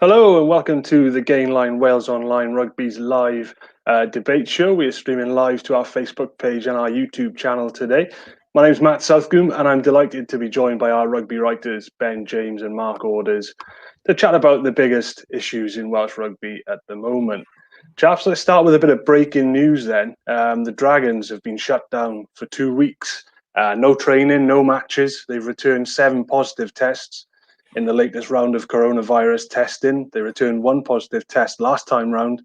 Hello and welcome to the Gainline Wales Online Rugby's live debate show. We are streaming live to our Facebook page and our YouTube channel today. My name is Matt Southcombe and I'm delighted to be joined by our rugby writers Ben James and Mark Orders to chat about the biggest issues in Welsh rugby at the moment. Chaps, let's start with a bit of breaking news then. The Dragons have been shut down for 2 weeks. No training, no matches. They've returned 7 positive tests in the latest round of coronavirus testing. They returned 1 positive test last time round,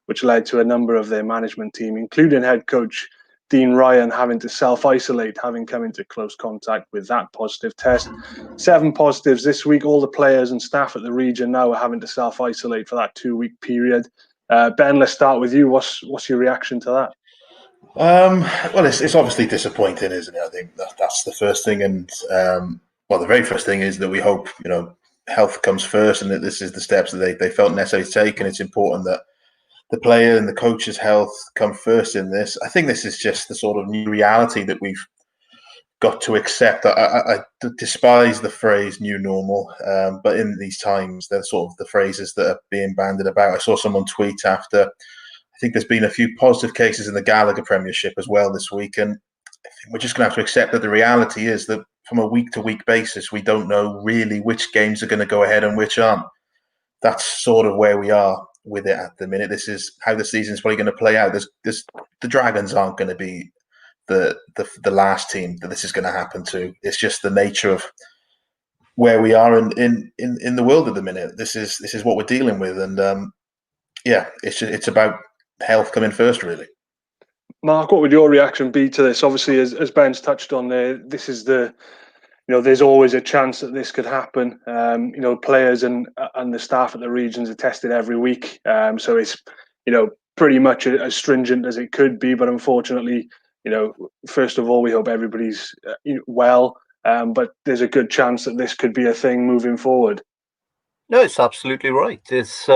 which led to a number of their management team, including head coach Dean Ryan, having to self-isolate, having come into close contact with that positive test. 7 positives this week. All the players and staff at the region now are having to self-isolate for that 2-week period. Ben, let's start with you. What's your reaction to that? Well, it's obviously disappointing, isn't it? I think that's the first thing, and the very first thing is that we hope health comes first, and that this is the steps that they felt necessary to take, and it's important that the player and the coach's health come first in this. I think this is just the sort of new reality that we've got to accept. I despise the phrase "new normal," but in these times, they're sort of the phrases that are being bandied about. I saw someone tweet after, I think there's been a few positive cases in the Gallagher Premiership as well this week, and I think we're just going to have to accept that the reality is that from a week-to-week basis, we don't know really which games are going to go ahead and which aren't. That's sort of where we are with it at the minute. This is how the season's probably going to play out. The Dragons aren't going to be the last team that this is going to happen to. It's just the nature of where we are in the world at the minute. This is what we're dealing with, and it's about health coming first, really. Mark, what would your reaction be to this? Obviously, as Ben's touched on there, this is there's always a chance that this could happen. Players and the staff at the regions are tested every week. So it's, pretty much as stringent as it could be. But unfortunately, first of all, we hope everybody's well. But there's a good chance that this could be a thing moving forward. No, it's absolutely right. It's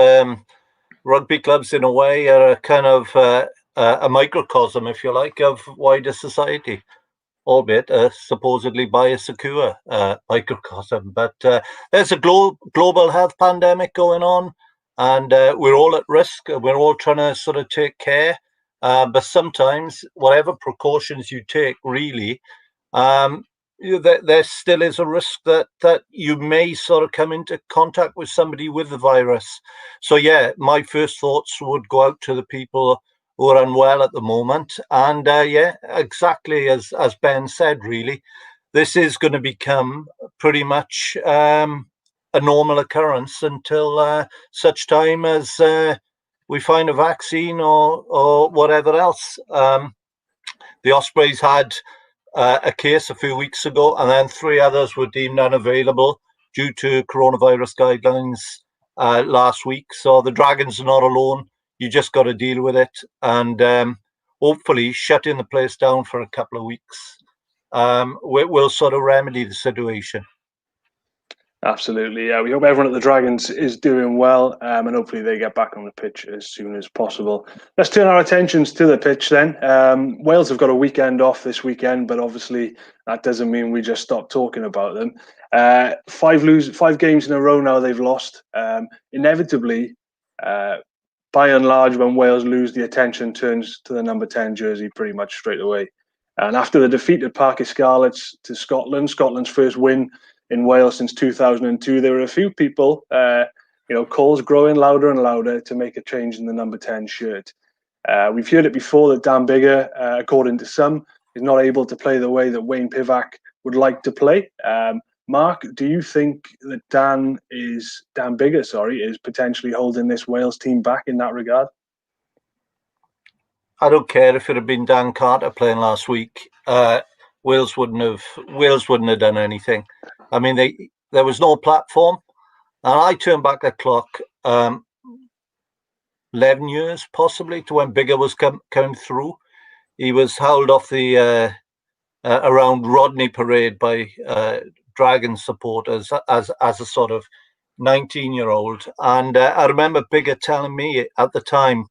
rugby clubs, in a way, are a kind of a microcosm, if you like, of wider society, albeit supposedly biosecure microcosm. But there's a global health pandemic going on, and we're all at risk. We're all trying to sort of take care. But sometimes, whatever precautions you take, really, there still is a risk that you may sort of come into contact with somebody with the virus. So, yeah, my first thoughts would go out to the people who are unwell at the moment. And exactly as Ben said, really, this is going to become pretty much a normal occurrence until such time as we find a vaccine or whatever else. The Ospreys had a case a few weeks ago, and then 3 others were deemed unavailable due to coronavirus guidelines last week. So the Dragons are not alone. You just got to deal with it, and hopefully shutting the place down for a couple of weeks will sort of remedy the situation. Absolutely, yeah. We hope everyone at the Dragons is doing well, and hopefully they get back on the pitch as soon as possible. Let's turn our attentions to the pitch then. Wales have got a weekend off this weekend, but obviously that doesn't mean we just stop talking about them. 5 games in a row now they've lost. Inevitably, by and large, when Wales lose, the attention turns to the number 10 jersey pretty much straight away. And after the defeat at Parc y Scarlets to Scotland's first win in Wales since 2002, there were a few people, calls growing louder and louder to make a change in the number 10 shirt. We've heard it before that Dan Biggar, according to some, is not able to play the way that Wayne Pivac would like to play. Mark, do you think that Dan Biggar is potentially holding this Wales team back in that regard? I don't care if it had been Dan Carter playing last week. Wales wouldn't have done anything. I mean, there was no platform, and I turned back the clock 11 years possibly to when Biggar was coming through. He was held off the around Rodney Parade by Dragon supporters as a sort of 19-year-old, and I remember Biggar telling me at the time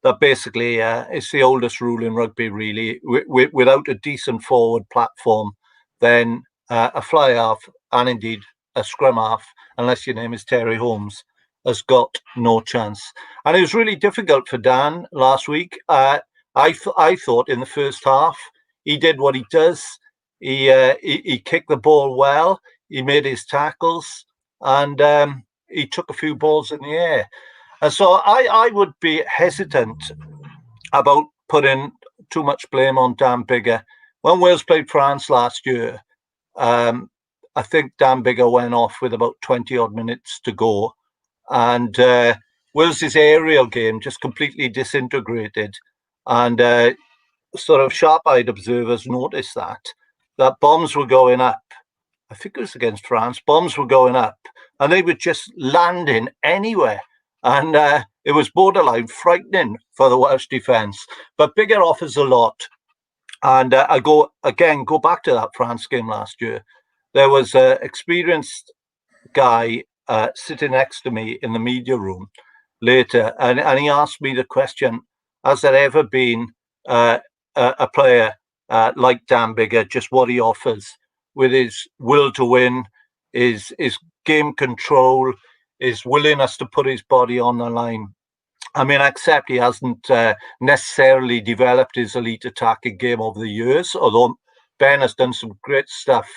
that basically it's the oldest rule in rugby, really. Without a decent forward platform, then a fly half and indeed a scrum half, unless your name is Terry Holmes, has got no chance. And it was really difficult for Dan last week. I thought in the first half he did what he does. He kicked the ball well. He made his tackles, and he took a few balls in the air. And so I would be hesitant about putting too much blame on Dan Biggar. When Wales played France last year, I think Dan Biggar went off with about 20 odd minutes to go, and Wales's aerial game just completely disintegrated. And sort of sharp-eyed observers noticed that bombs were going up. I think it was against France. Bombs were going up, and they were just landing anywhere. And it was borderline frightening for the Welsh defence. But Biggar offers a lot. And I go back to that France game last year. There was an experienced guy sitting next to me in the media room later, and he asked me the question, has there ever been a player like Dan Biggar, just what he offers with his will to win, his game control, his willingness to put his body on the line. I mean, I accept he hasn't necessarily developed his elite attacking game over the years, although Ben has done some great stuff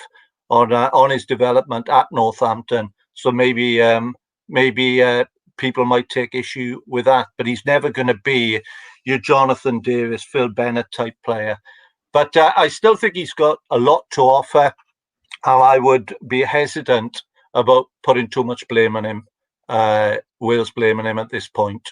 on his development at Northampton. So maybe people might take issue with that, but he's never going to be your Jonathan Davis, Phil Bennett type player. But I still think he's got a lot to offer, and I would be hesitant about putting too much blame on him, Wales blaming him at this point.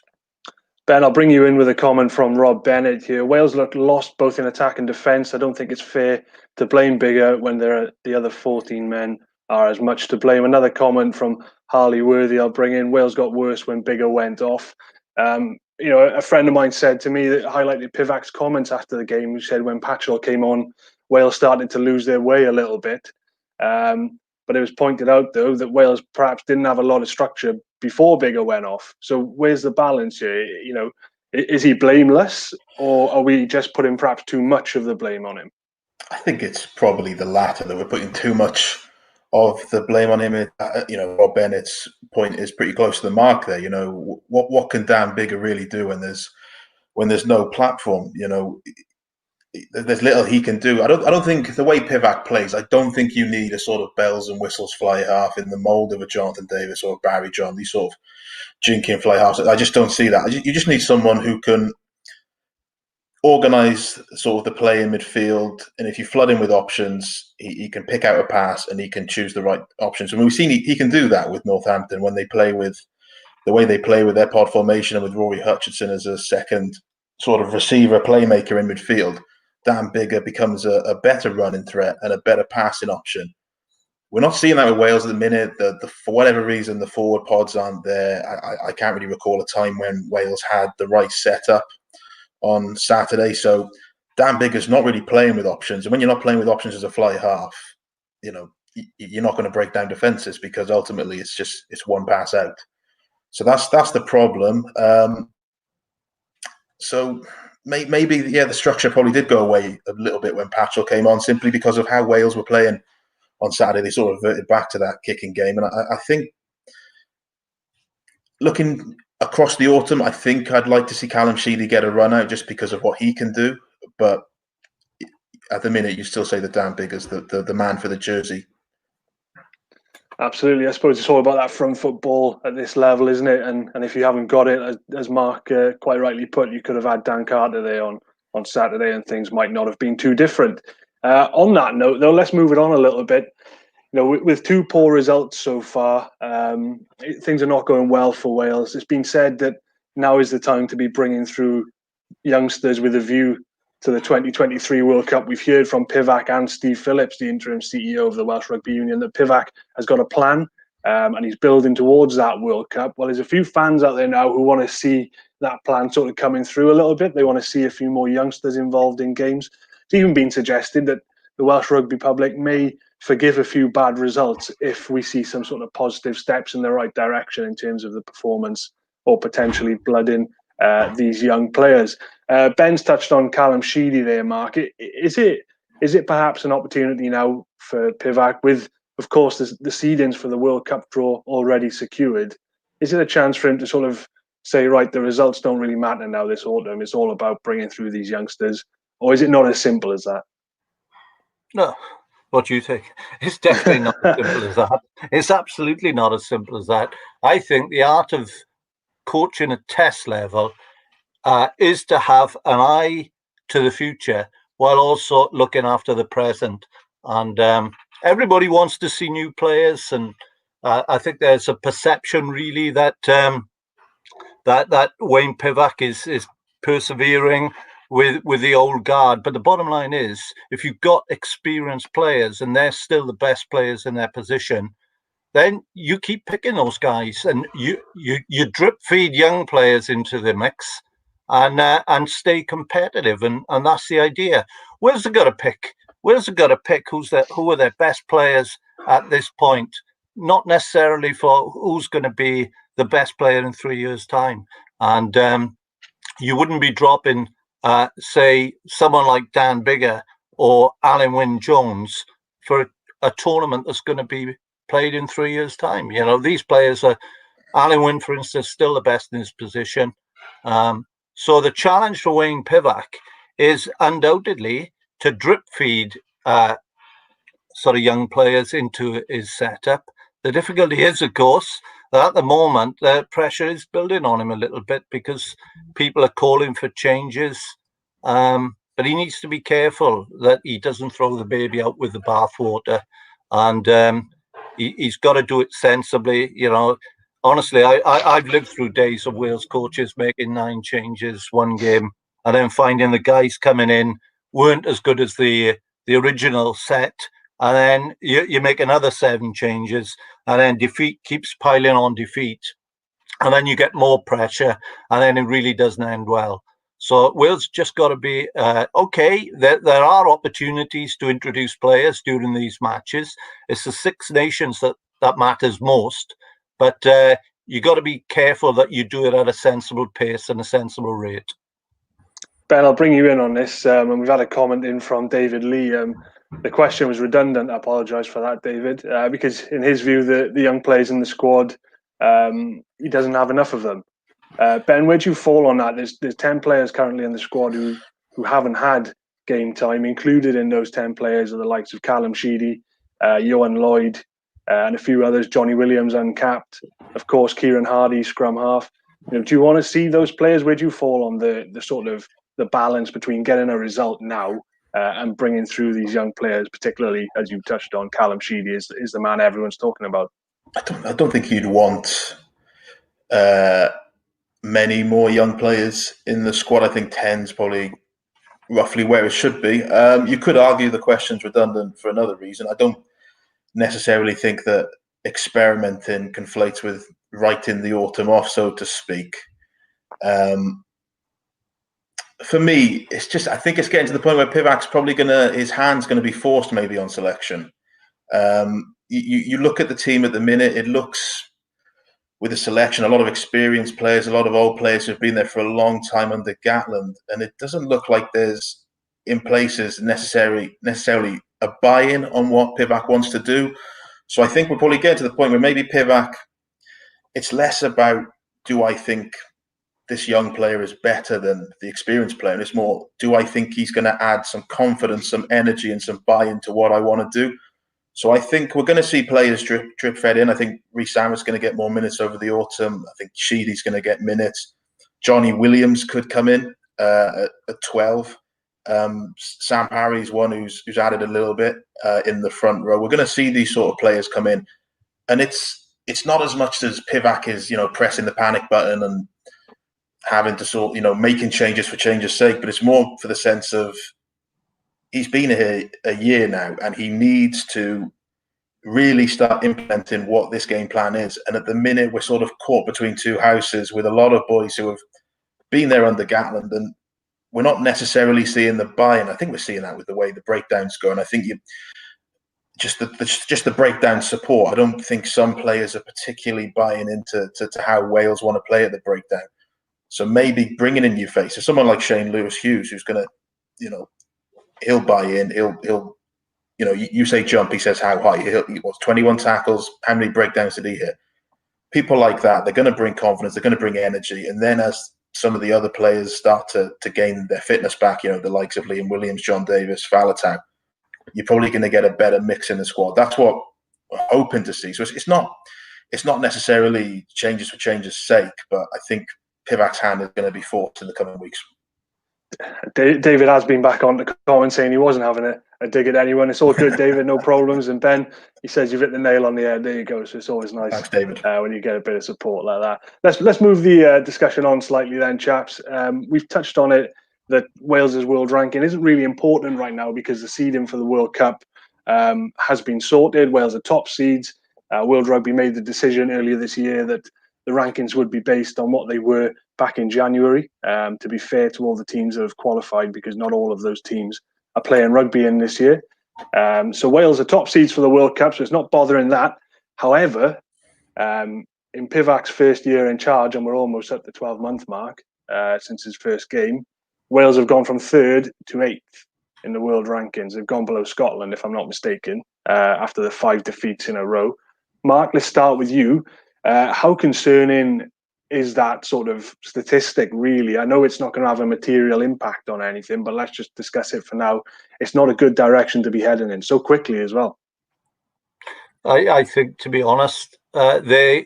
Ben, I'll bring you in with a comment from Rob Bennett here. Wales looked lost both in attack and defence. I don't think it's fair to blame Biggar when the other 14 men are as much to blame. Another comment from Harley Worthy I'll bring in. Wales got worse when Biggar went off. A friend of mine said to me that highlighted Pivac's comments after the game, who said when Patchell came on, Wales started to lose their way a little bit. But it was pointed out, though, that Wales perhaps didn't have a lot of structure before Biggar went off. So where's the balance here? Is he blameless, or are we just putting perhaps too much of the blame on him? I think it's probably the latter, that we're putting too much of the blame on him. Rob Bennett's point is pretty close to the mark there. What can Dan Biggar really do when there's no platform? There's little he can do. I don't think the way Pivac plays, I don't think you need a sort of bells and whistles fly half in the mould of a Jonathan Davis or a Barry John, these sort of jinking fly halves. I just don't see that. You just need someone who can organise sort of the play in midfield, and if you flood him with options, he can pick out a pass and he can choose the right options. I mean, we've seen he can do that with Northampton when they play with the way they play with their pod formation and with Rory Hutchinson as a second sort of receiver playmaker in midfield. Dan Biggar becomes a better running threat and a better passing option. We're not seeing that with Wales at the minute. For whatever reason, the forward pods aren't there. I can't really recall a time when Wales had the right setup on Saturday. So Dan Biggar's not really playing with options. And when you're not playing with options as a fly half, you're not going to break down defences, because ultimately it's one pass out. So that's the problem. So maybe the structure probably did go away a little bit when Patchell came on, simply because of how Wales were playing on Saturday. They sort of reverted back to that kicking game. And I think, looking across the autumn, I think I'd like to see Callum Sheedy get a run out just because of what he can do. But at the minute, you still say that Dan Biggar's the man for the jersey. Absolutely. I suppose it's all about that front football at this level, isn't it? And if you haven't got it, as Mark quite rightly put, you could have had Dan Carter there on Saturday and things might not have been too different. On that note, though, let's move it on a little bit. With two poor results so far, things are not going well for Wales. It's been said that now is the time to be bringing through youngsters with a view to the 2023 World Cup. We've heard from Pivac and Steve Phillips, the interim CEO of the Welsh Rugby Union, that Pivac has got a plan and he's building towards that World Cup. Well, there's a few fans out there now who want to see that plan sort of coming through a little bit. They want to see a few more youngsters involved in games. It's even been suggested that the Welsh rugby public may forgive a few bad results if we see some sort of positive steps in the right direction in terms of the performance, or potentially blooding these young players. Ben's touched on Callum Sheedy there, Mark. Is it perhaps an opportunity now for Pivac, with, of course, the seedings for the World Cup draw already secured? Is it a chance for him to sort of say, right, the results don't really matter now this autumn, it's all about bringing through these youngsters? Or is it not as simple as that? No. What do you think? It's definitely not as simple as that. It's absolutely not as simple as that. I think the art of coaching at test level is to have an eye to the future while also looking after the present. And everybody wants to see new players, and I think there's a perception really that that Wayne Pivac is persevering with the old guard. But the bottom line is, if you've got experienced players and they're still the best players in their position, then you keep picking those guys, and you drip feed young players into the mix, and stay competitive, and that's the idea. Wales have got to pick. Wales have got to pick who are their best players at this point, not necessarily for who's going to be the best player in 3 years' time. And you wouldn't be dropping, say, someone like Dan Biggar or Alan Wynne-Jones for a tournament that's going to be played in 3 years' time. You know, these players are, Alan Wynne, for instance, still the best in his position. So the challenge for Wayne Pivac is undoubtedly to drip feed sort of young players into his setup. The difficulty is, of course, that at the moment the pressure is building on him a little bit because people are calling for changes. But he needs to be careful that he doesn't throw the baby out with the bathwater, and he's got to do it sensibly. You know, honestly, I've lived through days of Wales coaches making 9 changes one game and then finding the guys coming in weren't as good as the original set, and then you make another 7 changes, and then defeat keeps piling on defeat, and then you get more pressure, and then it really doesn't end well. So Wales just got to be okay. There are opportunities to introduce players during these matches. It's the Six Nations that matters most, but you got to be careful that you do it at a sensible pace and a sensible rate. Ben, I'll bring you in on this, and we've had a comment in from David Lee. The question was redundant. I apologise for that, David, because in his view, the young players in the squad, he doesn't have enough of them. Ben, where do you fall on that? There's 10 players currently in the squad who haven't had game time. Included in those 10 players are the likes of Callum Sheedy, Johan Lloyd, and a few others. Johnny Williams uncapped, of course, Kieran Hardy, scrum half. You know, do you want to see those players? Where do you fall on the sort of the balance between getting a result now and bringing through these young players, particularly as you touched on, Callum Sheedy is the man everyone's talking about. I don't think you'd want many more young players in the squad. I think 10's probably roughly where it should be. You could argue the question's redundant for another reason. I don't necessarily think that experimenting conflates with writing the autumn off, so to speak. For me, it's just, I think it's getting to the point where Pivac's probably his hand's going to be forced maybe on selection. You look at the team at the minute, it looks, with a selection, a lot of experienced players, a lot of old players who've been there for a long time under Gatland, and it doesn't look like there's in places necessarily a buy-in on what Pivac wants to do. So I think we'll probably get to the point where maybe Pivac, it's less about, do I think this young player is better than the experienced player? And it's more, do I think he's going to add some confidence, some energy, and some buy-in to what I want to do? So I think we're going to see players drip fed in. I think Rhys-Amit's going to get more minutes over the autumn. I think Sheedy's going to get minutes. Johnny Williams could come in at 12. Sam Parry's one who's added a little bit in the front row. We're going to see these sort of players come in, and it's not as much as Pivac is, pressing the panic button and having to making changes for change's sake, but it's more for the sense of he's been here a year now, and he needs to really start implementing what this game plan is. And at the minute, we're sort of caught between two houses with a lot of boys who have been there under Gatland, and we're not necessarily seeing the buy-in. I think we're seeing that with the way the breakdowns go, and I think just the breakdown support. I don't think some players are particularly buying into how Wales want to play at the breakdown. So maybe bringing in new faces, someone like Shane Lewis-Hughes, who's going to, he'll buy in. He'll you say jump, he says how high. He was 21 tackles. How many breakdowns did he hit? people like that, they're going to bring confidence, they're going to bring energy. And then as some of the other players start to gain their fitness back, the likes of Liam Williams, John Davis, Faletau, you're probably going to get a better mix in the squad. That's what we're hoping to see. So it's not necessarily changes for change's sake, but I think Pivac's hand is going to be forced in the coming weeks. David has been back on the comment saying he wasn't having a dig at anyone. It's all good, David, no problems. And Ben, he says you've hit the nail on the head. There you go. So it's always nice. Thanks, David. When you get a bit of support like that. Let's move the discussion on slightly then, chaps. We've touched on it that Wales's world ranking isn't really important right now because the seeding for the World Cup has been sorted. Wales are top seeds. World Rugby made the decision earlier this year that the rankings would be based on what they were back in January, to be fair to all the teams that have qualified, because not all of those teams are playing rugby in this year. So Wales are top seeds for the World Cup, so it's not bothering that. However, in Pivac's first year in charge, and we're almost at the 12-month mark since his first game, Wales have gone from 3rd to 8th in the world rankings. They've gone below Scotland, if I'm not mistaken, after the 5 defeats in a row. Mark, let's start with you. How concerning is that sort of statistic, really? I know it's not going to have a material impact on anything, but let's just discuss it for now. It's not a good direction to be heading in so quickly as well. I think, to be honest, they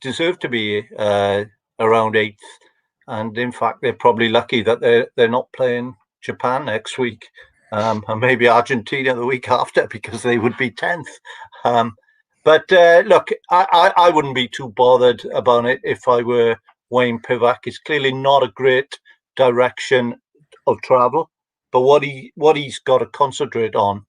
deserve to be around 8th. And in fact, they're probably lucky that they're not playing Japan next week, and maybe Argentina the week after, because they would be 10th. But look, I wouldn't be too bothered about it if I were Wayne Pivac. It's clearly not a great direction of travel, but what he's got to concentrate on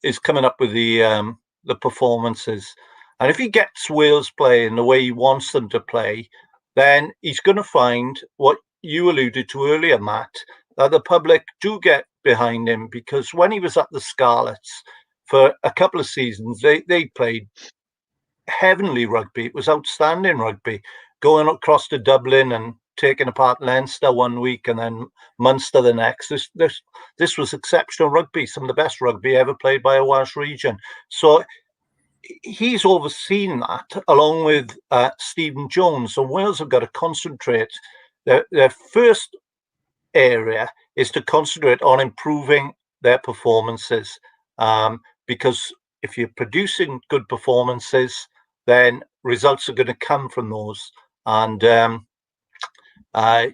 is coming up with the performances. And if he gets Wales playing the way he wants them to play, then he's going to find what you alluded to earlier, Matt, that the public do get behind him, because when he was at the Scarlets for a couple of seasons, they played heavenly rugby. It was outstanding rugby, going across to Dublin and taking apart Leinster one week and then Munster the next. This was exceptional rugby, some of the best rugby ever played by a Welsh region. So he's overseen that, along with Stephen Jones. So Wales have got to concentrate. Their first area is to concentrate on improving their performances, because if you're producing good performances, then results are going to come from those. And I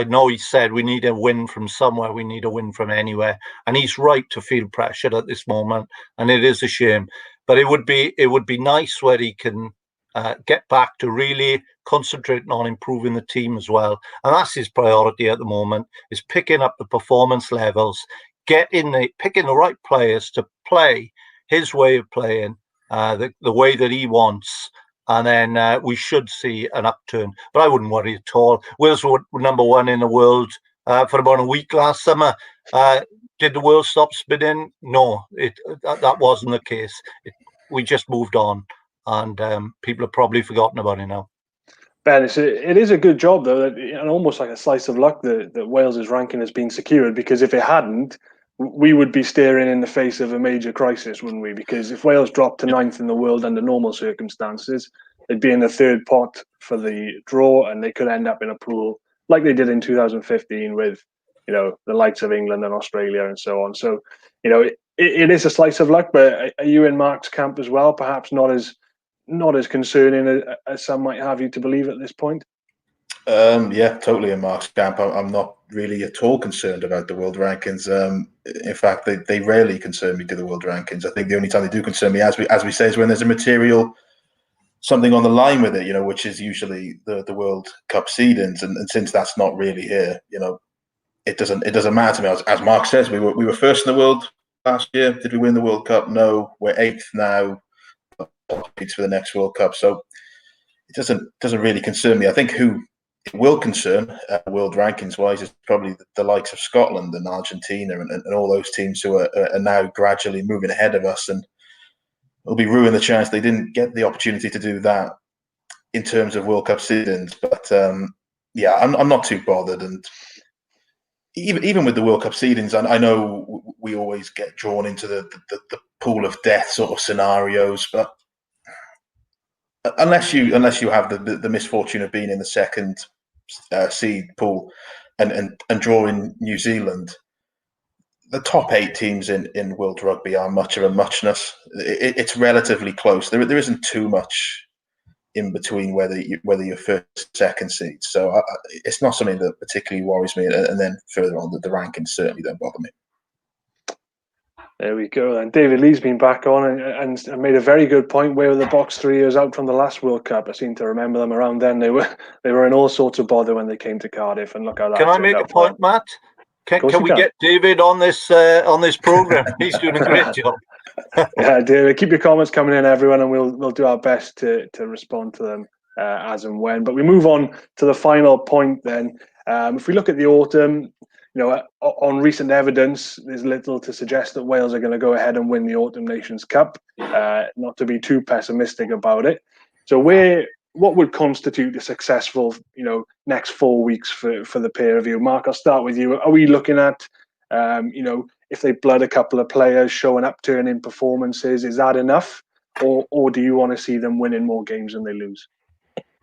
know he said we need a win from somewhere, we need a win from anywhere, and he's right to feel pressured at this moment, and it is a shame. But it would be nice where he can get back to really concentrating on improving the team as well. And that's his priority at the moment, is picking up the performance levels, picking the right players to play his way of playing, the way that he wants. And then we should see an upturn. But I wouldn't worry at all. Wales were number 1 in the world for about a week last summer. Did the world stop spinning? No, that wasn't the case. We just moved on, and people have probably forgotten about it now. Ben, it is a good job, though, and almost like a slice of luck that Wales's ranking has been secured, because if it hadn't, we would be staring in the face of a major crisis, wouldn't we? Because if Wales dropped to 9th in the world under normal circumstances, they'd be in the 3rd pot for the draw, and they could end up in a pool like they did in 2015 with, the likes of England and Australia and so on. So, it is a slice of luck, but are you in Mark's camp as well? Perhaps not as concerning as some might have you to believe at this point? Yeah, totally in Mark's camp. I'm not really at all concerned about the world rankings. In fact, they rarely concern me to the world rankings. I think the only time they do concern me, as we say, is when there's a material something on the line with it, which is usually the World Cup seedings. And since that's not really here, it doesn't matter to me. As Mark says, we were first in the world last year. Did we win the World Cup? No. We're 8th now. For the next World Cup, so it doesn't really concern me. I think who it will concern, world rankings wise, is probably the likes of Scotland and Argentina and all those teams who are now gradually moving ahead of us, and it'll be ruining the chance they didn't get the opportunity to do that in terms of World Cup seedings. But yeah, I'm not too bothered. And even with the World Cup seedings, I know we always get drawn into the pool of death sort of scenarios, but unless you have the misfortune of being in the second seed pool and drawing New Zealand, the top 8 teams in World Rugby are much of a muchness. It's relatively close. There isn't too much in between whether you're first, second seed. So it's not something that particularly worries me. And then further on, the rankings certainly don't bother me. There we go. And David Lee's been back on and made a very good point. Where were the Box 3 years out from the last World Cup? I seem to remember them around then. They were in all sorts of bother when they came to Cardiff, and look how that. Can I make a point, Matt? Can we get David on this program? He's doing a great job. Yeah, David, keep your comments coming in, everyone, and we'll do our best to respond to them as and when. But we move on to the final point then. If we look at the autumn, on recent evidence, there's little to suggest that Wales are going to go ahead and win the Autumn Nations Cup. Not to be too pessimistic about it. So what would constitute a successful, next 4 weeks for the pair of you? Mark, I'll start with you. Are we looking at, if they blood a couple of players, show an upturn in performances, is that enough? Or do you want to see them winning more games than they lose?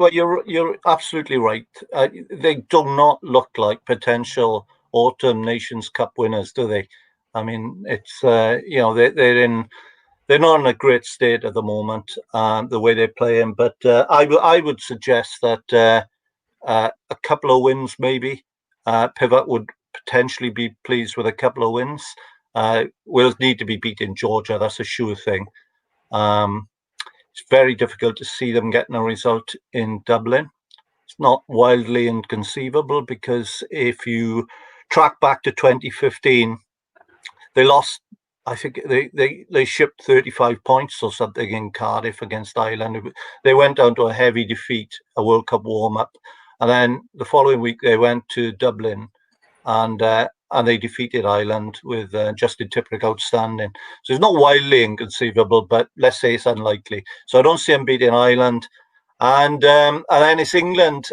Well, you're absolutely right. They do not look like potential Autumn Nations Cup winners, do they? I mean, it's they're not in a great state at the moment, the way they're playing. But I would suggest that a couple of wins, maybe. Pivac would potentially be pleased with a couple of wins. Wales need to be beating Georgia. That's a sure thing. It's very difficult to see them getting a result in Dublin. It's not wildly inconceivable because if you track back to 2015, they lost. I think they shipped 35 points or something in Cardiff against Ireland. They went down to a heavy defeat, a World Cup warm-up. And then the following week, they went to Dublin and they defeated Ireland with Justin Tipuric outstanding. So it's not wildly inconceivable, but let's say it's unlikely. So I don't see them beating Ireland. And then it's England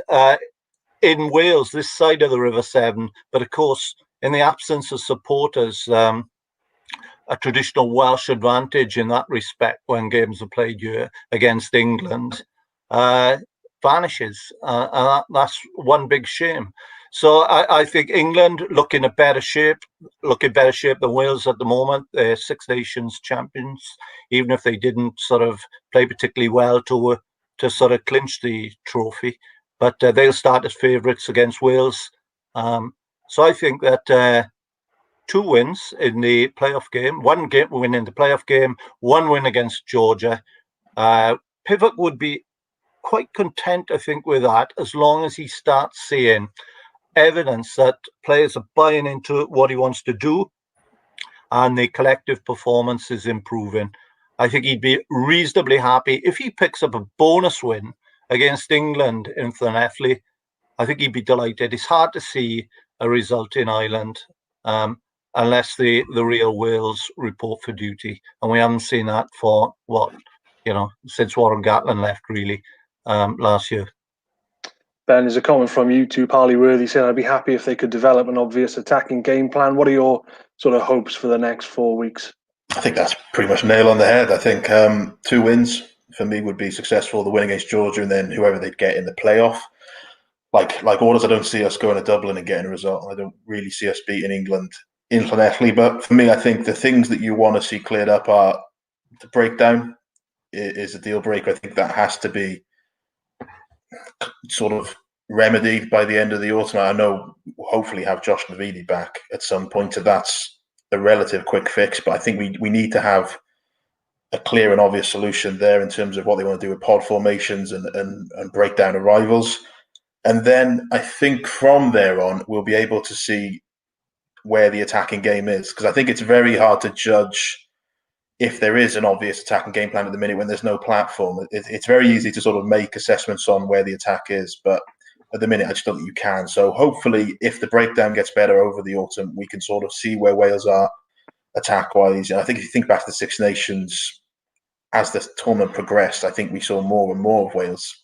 in Wales, this side of the River Severn. But of course, in the absence of supporters, a traditional Welsh advantage in that respect when games are played here against England vanishes. And that's one big shame. So I think England look in better shape than Wales at the moment. They're Six Nations champions, even if they didn't sort of play particularly well to sort of clinch the trophy. But they'll start as favourites against Wales. So I think that 2 wins in the playoff game, 1 win in the playoff game, 1 win against Georgia. Pivac would be quite content, I think, with that, as long as he starts seeing evidence that players are buying into what he wants to do and the collective performance is improving. I think he'd be reasonably happy if he picks up a bonus win against England in Llanelli. I think he'd be delighted. It's hard to see a result in Ireland unless the real Wales report for duty, and we haven't seen that for since Warren Gatland left, really, last year. Ben, there's a comment from you too, Parley Worthy, saying I'd be happy if they could develop an obvious attacking game plan. What are your sort of hopes for the next 4 weeks? I think that's pretty much nail on the head. I think 2 wins for me would be successful. The win against Georgia and then whoever they'd get in the playoff. Like orders, I don't see us going to Dublin and getting a result. I don't really see us beating England in Llanelli. But for me, I think the things that you want to see cleared up are the breakdown is a deal breaker. I think that has to be sort of remedied by the end of the autumn. I know we'll hopefully have Josh Navidi back at some point, so that's a relative quick fix. But I think we need to have a clear and obvious solution there in terms of what they want to do with pod formations and break down arrivals. And then I think from there on, we'll be able to see where the attacking game is. Because I think it's very hard to judge if there is an obvious attacking game plan at the minute when there's no platform. It's very easy to sort of make assessments on where the attack is. But at the minute, I just don't think you can. So hopefully, if the breakdown gets better over the autumn, we can sort of see where Wales are attack-wise. And I think if you think back to the Six Nations, as the tournament progressed, I think we saw more and more of Wales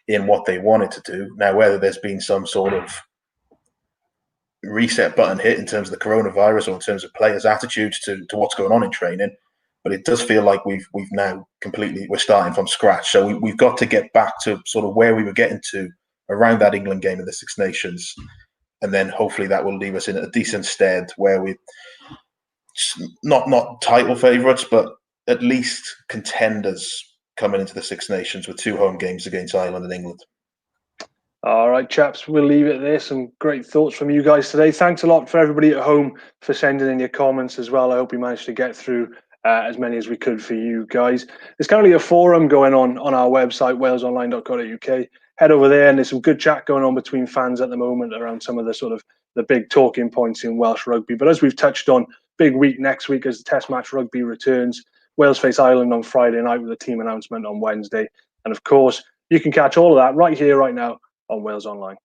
in what they wanted to do. Now, whether there's been some sort of reset button hit in terms of the coronavirus or in terms of players' attitudes to what's going on in training, but it does feel like we're starting from scratch. So we've got to get back to sort of where we were getting to around that England game in the Six Nations, and then hopefully that will leave us in a decent stead where we not title favourites, but at least contenders coming into the Six Nations with 2 home games against Ireland and England. All right, chaps, we'll leave it there. Some great thoughts from you guys today. Thanks a lot for everybody at home for sending in your comments as well. I hope we managed to get through as many as we could for you guys. There's currently a forum going on our website, walesonline.co.uk. Head over there, and there's some good chat going on between fans at the moment around some of the sort of the big talking points in Welsh rugby. But as we've touched on, big week next week as the Test match rugby returns. Wales face Ireland on Friday night with a team announcement on Wednesday. And of course, you can catch all of that right here, right now on Wales Online.